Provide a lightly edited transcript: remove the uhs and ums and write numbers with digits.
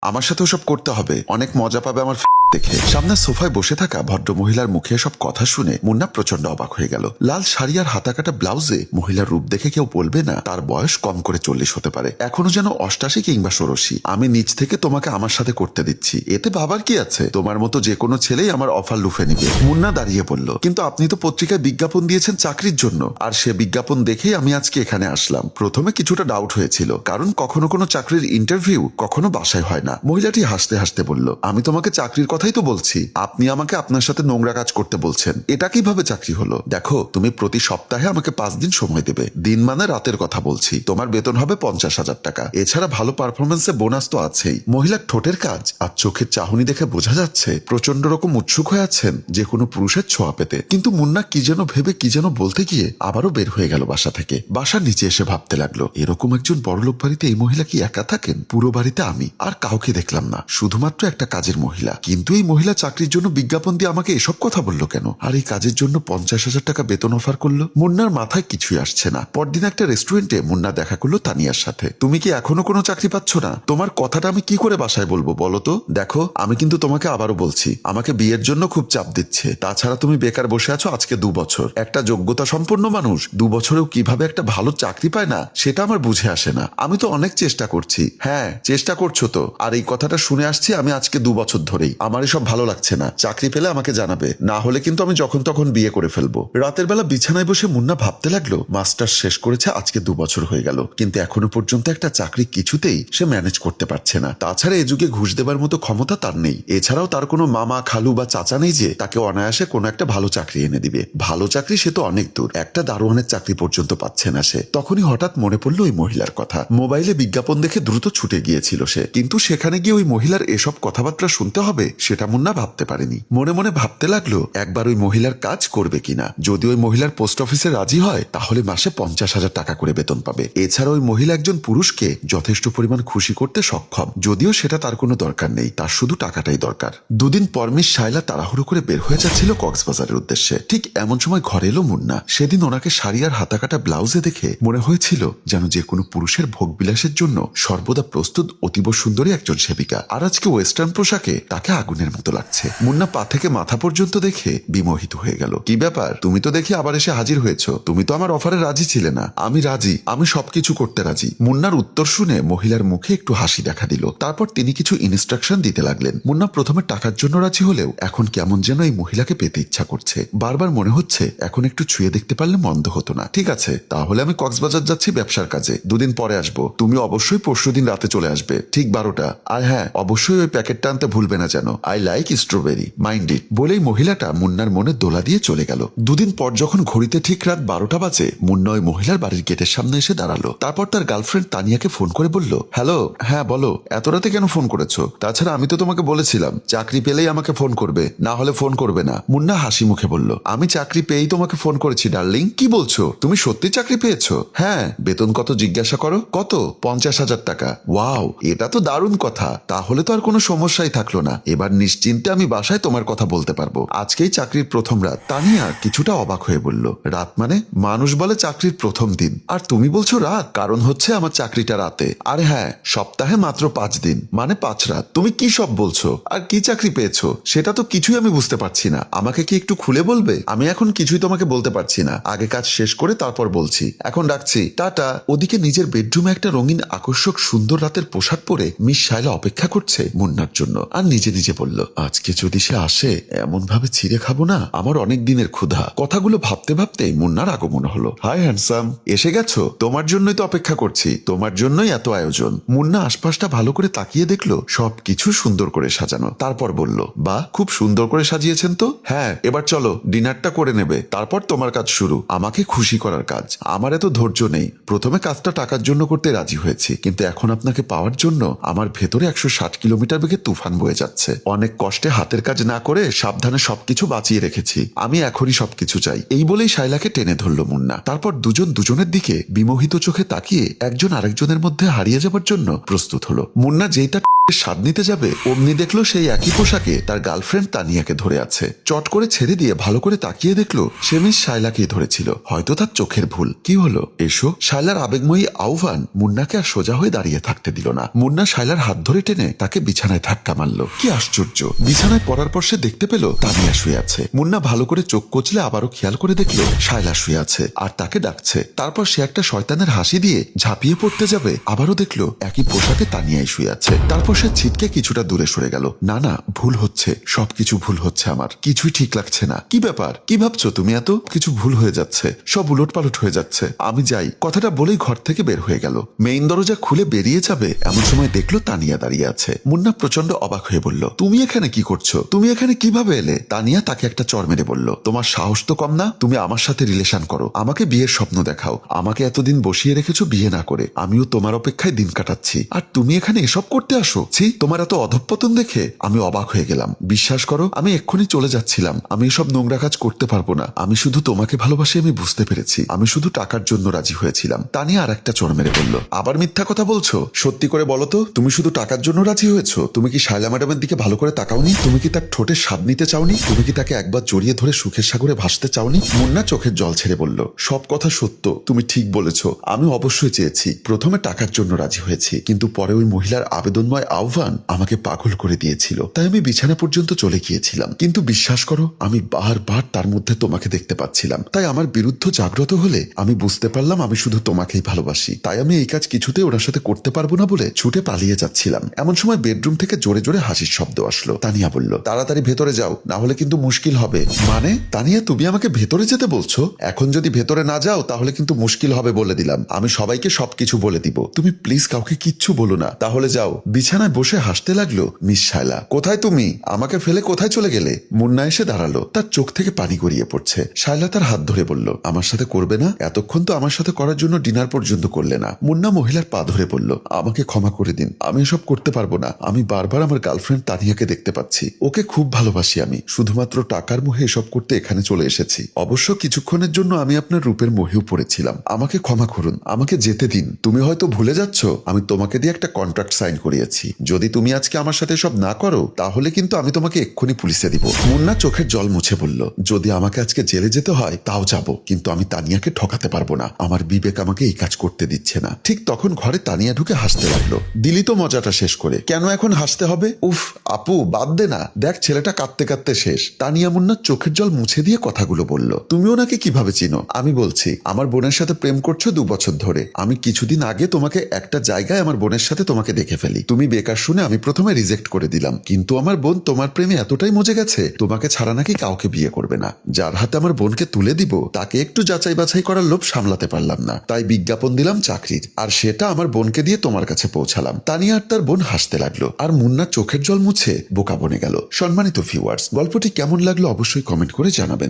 আমার সাথে ওসব করতে হবে, অনেক মজা পাবে আমার দেখে। সামনে সোফায় বসে থাকা ভদ্র মহিলার মুখে সব কথা শুনে মুন্না প্রচন্ড অবাক হয়ে গেল। লাল শাড়ি আর হাতাকাটা ব্লাউজে মহিলার রূপ দেখে কেউ বলবে না তার বয়স কম করে 40 হতে পারে, এখনো যেন 88 কিংবা 86। আমি নিজ থেকে তোমাকে আমার সাথে করতে দিচ্ছি, এতে বাবার কি আছে? তোমার মতো যে কোনো ছেলেই আমার অফার লুফে নিবে। মুন্না দাঁড়িয়ে বলল, কিন্তু আপনি তো পত্রিকায় বিজ্ঞাপন দিয়েছেন চাকরির জন্য, আর সে বিজ্ঞাপন দেখেই আমি আজকে এখানে আসলাম। প্রথমে কিছুটা ডাউট হয়েছিল, কারণ কখনো কোনো চাকরির ইন্টারভিউ কখনো বাসায় হয় না। মহিলাটি হাসতে হাসতে বলল, আমি তোমাকে চাকরির কথাই তো বলছি, আপনি আমাকে আপনার সাথে নোংরা কাজ করতে বলছেন, এটা কিভাবে চাকরি হলো? দেখো, তুমি প্রতি সপ্তাহে আমাকে 5 দিন সময় দেবে, দিন মানে রাতের কথা বলছি। তোমার বেতন হবে 50,000 টাকা, এছাড়া ভালো পারফরমেন্সে বোনাস তো আছেই। মহিলার ঠোঁটের কাজ আর চোখের চাহনি দেখে বোঝা যাচ্ছে প্রচন্ড রকম উৎসুক হয়ে আছেন যে কোনো পুরুষের ছোঁয়া পেতে। কিন্তু মুন্না কি যেন ভেবে কি যেন বলতে গিয়ে আবারও বের হয়ে গেল বাসা থেকে। বাসার নিচে এসে ভাবতে লাগলো, এরকম একজন বড়লোক বাড়িতে এই মহিলা কি একা থাকেন? পুরো বাড়িতে আমি আর কাউকে দেখলাম না, শুধুমাত্র একটা কাজের মহিলা। কিন্তু এই মহিলা চাকরির জন্য বিজ্ঞাপন দিয়ে আমাকে এসব কথা বললো কেন? আর এই কাজের জন্য 50,000 টাকা বেতন অফার করলো। মুন্নার মাথায় কিছুই আসছে না। পরদিন একটা রেস্টুরেন্টে মুন্না দেখা করলো তানিয়ার সাথে। তুমি কি এখনো কোনো চাকরি পাচ্ছ না? তোমার কথাটা আমি কি করে বাসায় বলবো বলো তো? দেখো, আমি কিন্তু তোমাকে আবারও বলছি, আমাকে বিয়ের জন্য খুব চাপ দিচ্ছে। তাছাড়া তুমি বেকার বসে আছো আজকে 2 বছর। একটা যোগ্যতা সম্পন্ন মানুষ 2 বছরেও কিভাবে একটা ভালো চাকরি পায় না সেটা আমার বুঝে আসে না। আমি তো অনেক চেষ্টা করছি। হ্যাঁ, চেষ্টা করছো তো। আর এই কথাটা শুনে আসছি আমি আজকে 2 বছর ধরেই। আমার এসব ভালো লাগছে না। চাকরি পেলে আমাকে জানাবে, না হলে কিন্তু আমি যখন তখন বিয়ে করে ফেলবো। রাতের বেলা বিছানায় বসে মুন্না ভাবতে লাগলো, মাস্টার্স শেষ করেছে আজকে 2 বছর হয়ে গেল, কিন্তু এখনো পর্যন্ত একটা চাকরি কিছুতেই সে ম্যানেজ করতে পারছে না। তাছাড়া এ যুগে ঘুষ দেবার মতো ক্ষমতা তার নেই। এছাড়াও তার কোনো মামা খালু বা চাচা নেই যে তাকে অনায়াসে কোনো একটা ভালো চাকরি এনে দিবে। ভালো চাকরি সে তো অনেক দূর, একটা দারোয়ানের চাকরি পর্যন্ত পাচ্ছে না সে। তখনই হঠাৎ মনে পড়লো ওই মহিলার কথা। মোবাইলে বিজ্ঞাপন দেখে দ্রুত ছুটে গিয়েছিল সে, কিন্তু সেখানে গিয়ে ওই মহিলার এসব কথাবার্তা শুনতে হবে সেটা মুন্না ভাবতে পারেনি। মনে মনে ভাবতে লাগলো একবার ওই মহিলার কাজ করবে কিনা। যদি ওই মহিলার পোস্ট অফিসে রাজি হয় তাহলে মাসে 50,000 টাকা করে বেতন পাবে। এছাড়া ওই মহিলা একজন পুরুষকে যথেষ্ট পরিমাণ খুশি করতে সক্ষম, যদিও সেটা তার কোনো দরকার নেই, তার শুধু টাকাটাই দরকার। 2 দিন পর মিস শায়লা তাড়াহুড়ো করে বের হয়ে যাচ্ছিল কক্সবাজারের উদ্দেশ্যে। ঠিক এমন সময় ঘরে এলো মুন্না। সেদিন ওনাকে শাড়ি আর হাতাকাটা ব্লাউজে দেখে মনে হয়েছিল যেন যে কোনো পুরুষের ভোগ বিলাসের জন্য সর্বদা প্রস্তুত অতীব সুন্দরী একজন সেবিকা। আর আজকে ওয়েস্টার্ন পোশাকে তাকে আগুনের মতো লাগছে। মুন্না পা থেকে মাথা পর্যন্ত দেখে বিমোহিত হয়ে গেল। কি ব্যাপার, তুমি তো দেখি আবার এসে হাজির হয়েছো। তুমি তো আমার অফারে রাজি ছিলে না। আমি রাজি, আমি সবকিছু করতে রাজি। মুন্নার উত্তর শুনে মহিলার মুখে একটু হাসি দেখা দিল। তারপর তিনি কিছু ইনস্ট্রাকশন দিতে লাগলেন। মুন্না প্রথমে টাকার জন্য রাজি হলেও এখন কেমন যেন এই মহিলাকে পেতে ইচ্ছা করছে। বারবার মনে হচ্ছে এখন একটু ছুঁয়ে দেখতে পারলে মন্দ হতো না। ঠিক আছে, তাহলে আমি কক্সবাজার যাচ্ছি ব্যবসার কাজে, 2 দিন পরে আসবো। তুমি অবশ্যই পরশুদিন রাতে চলে আসবে, ঠিক 12টা। আর হ্যাঁ, অবশ্যই ওই প্যাকেটটা আনতে ভুলবে না যেন। I like strawberry, mind it. বলেই মহিলাটা মুন্নার মনে দোলা দিয়ে চলে গেল। 2 দিন পর যখন ঘড়িতে ঠিক রাত 12টা বাজে, মুন্না ওই মহিলার বাড়ির গেটের সামনে এসে দাঁড়ালো। তারপর তার গার্লফ্রেন্ড তানিয়াকে ফোন করে বলল, হ্যালো, হ্যাঁ বলো, এত রাতে কেন ফোন করেছো? তাছাড়া আমি তো তোমাকে বলেছিলাম চাকরি পেলেই আমাকে ফোন করবে, না হলে ফোন করবে না। মুন্না হাসি মুখে বলল, আমি চাকরি পেয়েই তোমাকে ফোন করেছি ডার্লিং। কি বলছো, তুমি সত্যি চাকরি পেয়েছো? হ্যাঁ। বেতন কত জিজ্ঞাসা করো? কত? 50,000 টাকা। ওয়াও, এটা তো দারুণ কথা। তাহলে তো আর কোনো সমস্যাই থাকলো না। এবার নিশ্চিন্তে আমি বাসায় তোমার কথা বলতে পারবো। আজকেই চাকরির প্রথম রাত। তানিয়া কিছুটা অবাক হয়ে বলল, রাত মানে? মানুষ বলে চাকরির প্রথম দিন, আর তুমি বলছো রাত? কারণ হচ্ছে আমার চাকরিটা রাতে। আর হ্যাঁ, সপ্তাহে মাত্র 5 দিন, মানে 5 রাত। তুমি কি সব বলছো? আর কি চাকরি পেয়েছো সেটা তো কিছুই আমি বুঝতে পারছি না। আমাকে কি একটু খুলে বলবে? আমি এখন কিছুই তোমাকে বলতে পারছি না, আগে কাজ শেষ করে তারপর বলছি। এখন রাখছি, টাটা। ওদিকে নিজের বেডরুমে একটা রঙিন আকর্ষক সুন্দর রাতের পোশাক পরে মিস শায়লা অপেক্ষা করছে মুন্নার জন্য। আর নিজে নিজে বলল, আজকে যদি সে আসে এমন ভাবে ছিঁড়ে খাবো না, আমার অনেক দিনের ক্ষুধা। কথাগুলো ভাবতে ভাবতে মুন্নার আগমন হলো। হাই হ্যান্ডসাম, এসে গেছো? তোমার জন্যই তো অপেক্ষা করছি, তোমার জন্যই এত আয়োজন। মুন্না আশপাশটা ভালো করে তাকিয়ে দেখলো সবকিছু সুন্দর করে সাজানো। তারপর বলল, বাহ, খুব সুন্দর করে সাজিয়েছেন তো। হ্যাঁ, এবার চলো ডিনারটা করে নেবে, তারপর তোমার কাজ শুরু, আমাকে খুশি করার কাজ। আমার এত ধৈর্য নেই। প্রথমে কাজটা টাকার জন্য করতে রাজি হয়েছি, কিন্তু এখন আপনাকে পাওয়ার জন্য আমার ভেতরে 160 কিলোমিটার বেগে তুফান বয়ে যাচ্ছে। অনেক কষ্টে হাতের কাজ না করে সাবধানে সবকিছু বাঁচিয়ে রেখেছি, আমি এখনই সবকিছু চাই। এই বলেই শাইলাকে টেনে ধরল মুন্না। তারপর দুজন দুজনের দিকে বিমোহিত চোখে তাকিয়ে একজন আরেকজনের মধ্যে হারিয়ে যাবার জন্য প্রস্তুত হলো। মুন্না যেই তার স্বাদ নিতে যাবে অমনি দেখলো সেই একই পোশাকে তার গার্লফ্রেন্ড তানিয়াকে ধরে আছে। চট করে ছেড়ে দিয়ে ভালো করে তাকিয়ে দেখলো সে মিস শাইলাকেই ধরেছিল। হয়তো তার চোখের ভুল। কি হলো? এসো। শাইলার আবেগময়ী আহ্বান মুন্নাকে আর সোজা হয়ে দাঁড়িয়ে থাকতে দিল না। মুন্না শাইলার হাত ধরে টেনে তাকে বিছানায় ধাক্কা মারলো। কি আশ্চর্য, বিছানায় পড়ার পর সে দেখতে পেল তানিয়া শুয়ে আছে। মুন্না ভালো করে চোখ কচলে আবারও খেয়াল করে দেখলো শাইলা শুয়ে আছে আর তাকে ডাকছে। তারপর সে একটা শয়তানের হাসি দিয়ে ঝাঁপিয়ে পড়তে যাবে, আবারও দেখলো একই পোশাকে তানিয়াই শুয়ে আছে। তারপর সে ছিটকে কিছুটা দূরে সরে গেল। না না, ভুল হচ্ছে, সবকিছু ভুল হচ্ছে, আমার কিছুই ঠিক লাগছে না। কি ব্যাপার, কি ভাবছো তুমি? এত কিছু ভুল হয়ে যাচ্ছে, সব উলট পালট হয়ে যাচ্ছে, আমি যাই। কথাটা বলেই ঘর থেকে বের হয়ে গেল। মেইন দরজা খুলে বেরিয়ে যাবে এমন সময় দেখলো তানিয়া দাঁড়িয়ে আছে। মুন্না প্রচন্ড অবাক হয়ে বলল, তুমি এখানে কি করছো? তুমি এখানে কিভাবে এলে? তানিয়া তাকে একটা চড় মেরে বলল, তোমার সাহস তো কম না? তুমি আমার সাথে রিলেশন করো, আমাকে বিয়ের স্বপ্ন দেখাও, আমাকে এতদিন বসিয়ে রেখেছো বিয়ে না করে, আমিও তোমার অপেক্ষায় দিন কাটাচ্ছি, আর তুমি এখানে এসব করতে আসো? ছি, তোমার এত অধঃপতন দেখে আমি অবাক হয়ে গেলাম। বিশ্বাস করো, আমি এক্ষুনি চলে যাচ্ছিলাম, আমি এসব নোংরা কাজ করতে পারবো না। আমি শুধু তোমাকে ভালোবাসি, আমি বুঝতে পেরেছি, আমি শুধু টাকার জন্য রাজি হয়েছিলাম। তানিয়া আর একটা চড় মেরে বলল, আবার মিথ্যা কথা বলছো? সত্যি করে বলো তো, তুমি শুধু টাকার জন্য রাজি হয়েছো? তুমি কি শাইলা ম্যাডামের দিকে ভালো করে তাকাওনি? তুমি কি তার ঠোঁটের স্বাদ নিতে চাওনি? তুমি কি তাকে একবার জড়িয়ে ধরে সুখের সাগরে ভাসতে চাওনি? মুন্না চোখের জল ছেড়ে বলল, সব কথা সত্য, তুমি ঠিক বলেছো, আমি অবশ্যই চেয়েছি, প্রথমে টাকার জন্য রাজি হয়েছি, কিন্তু পরে ওই মহিলার আবেদনময় আহ্বান আমাকে পাগল করে দিয়েছিল, তাই আমি বিছানা পর্যন্ত চলে গিয়েছিলাম। কিন্তু বিশ্বাস করো, আমি বারবার তার মধ্যে তোমাকে দেখতে পাচ্ছিলাম, তাই আমার বিরুদ্ধ জাগ্রত হলে আমি বুঝতে পারলাম আমি শুধু তোমাকেই ভালোবাসি। তাই আমি এই কাজ কিছুতেই ওনার সাথে করতে পারবো না বলে ছুটে পালিয়ে যাচ্ছিলাম। এমন সময় বেডরুম থেকে জোরে জোরে হাসির শব্দ আসলো। তানিয়া বলল, তাড়াতাড়ি ভেতরে যাও, না হলে কিন্তু মুশকিল হবে। মানে? তানিয়া, তুমি আমাকে ভেতরে যেতে বলছো? এখন যদি ভেতরে না যাও তাহলে কিন্তু মুশকিল হবে বলে দিলাম। আমি সবাইকে সবকিছু বলে দিব, তুমি প্লিজ কাউকে কিচ্ছু বলো না। তাহলে যাও। বিছানায় বসে হাসতে লাগলো মিস শাইলা। কোথায় তুমি? আমাকে ফেলে কোথায় চলে গেলে? মুন্না এসে দাঁড়ালো, তার চোখ থেকে পানি গড়িয়ে পড়ছে। শাইলা তার হাত ধরে বলল, আমার সাথে করবে না? এতক্ষণ তো আমার সাথে করার জন্য ডিনার পর্যন্ত করলে না। মুন্না মহিলার পা ধরে বলল, আমাকে ক্ষমা করে দিন, আমি এসব করতে পারবো না। আমি বারবার আমার গার্লফ্রেন্ড তানিয়াকে দেখতে পাচ্ছি, ওকে খুব ভালোবাসি আমি, শুধুমাত্র টাকার মোহে এসব করতে এখানে চলে এসেছি। অবশ্য কিছুক্ষণের জন্য আমি আপনার রূপের মোহেও পড়েছিলাম, আমাকে ক্ষমা করুন, আমাকে যেতে দিন। তুমি হয়তো ভুলে যাচ্ছ আমি তোমাকে দিয়ে একটা কন্ট্রাক্ট সাইন করিয়েছি, যদি তুমি আজকে আমার সাথে সব না করো তাহলে কিন্তু আমি তোমাকে এক্ষুনি পুলিশে দিব। মুন্না চোখের জল মুছে বলল, যদি আমাকে আজকে জেলে যেতে হয় তাও যাব, কিন্তু আমি তানিয়াকে ঠকাতে পারবো না, আমার বিবেক আমাকে এই কাজ করতে দিচ্ছে না। ঠিক তখন ঘরে তানিয়া ঢুকে হাসতে লাগলো। দিলি তো মজাটা শেষ করে, কেন এখন হাসতে হবে? উফ আপু, বাদ দে না, দেখ ছেলেটা কাঁদতে কাঁদতে শেষ। তানিয়া মুন্নার চোখের জল মুছে দিয়ে কথাগুলো বলল, তুমি ওনাকে কিভাবে চিনো? আমি বলছি, আমার বোনের সাথে প্রেম করছো 2 বছর ধরে। আমি কিছুদিন আগে তোমাকে একটা জায়গায় আমার বোনের সাথে তোমাকে দেখে ফেলি, তুমি বেকার শুনে আমি প্রথমে রিজেক্ট করে দিলাম, কিন্তু আমার বোন তোমার প্রেমে এতটাই মজে গেছে তোমাকে ছাড়া নাকি কাউকে বিয়ে করবে না। যার হাতে আমার বোনকে তুলে দিব তাকে একটু যাচাই বাছাই করার লোভ সামলাতে পারলাম না, তাই বিজ্ঞাপন দিলাম চাকরির, আর সেটা আমার বোনকে দিয়ে তোমার কাছে পৌঁছালাম। তানিয়া আর তার বোন হাসতে লাগলো, আর মুন্নার চোখের জল মুছে বোকা বনে গেল। সম্মানিত ভিউয়ার্স, গল্পটি কেমন লাগলো অবশ্যই কমেন্ট করে জানাবেন।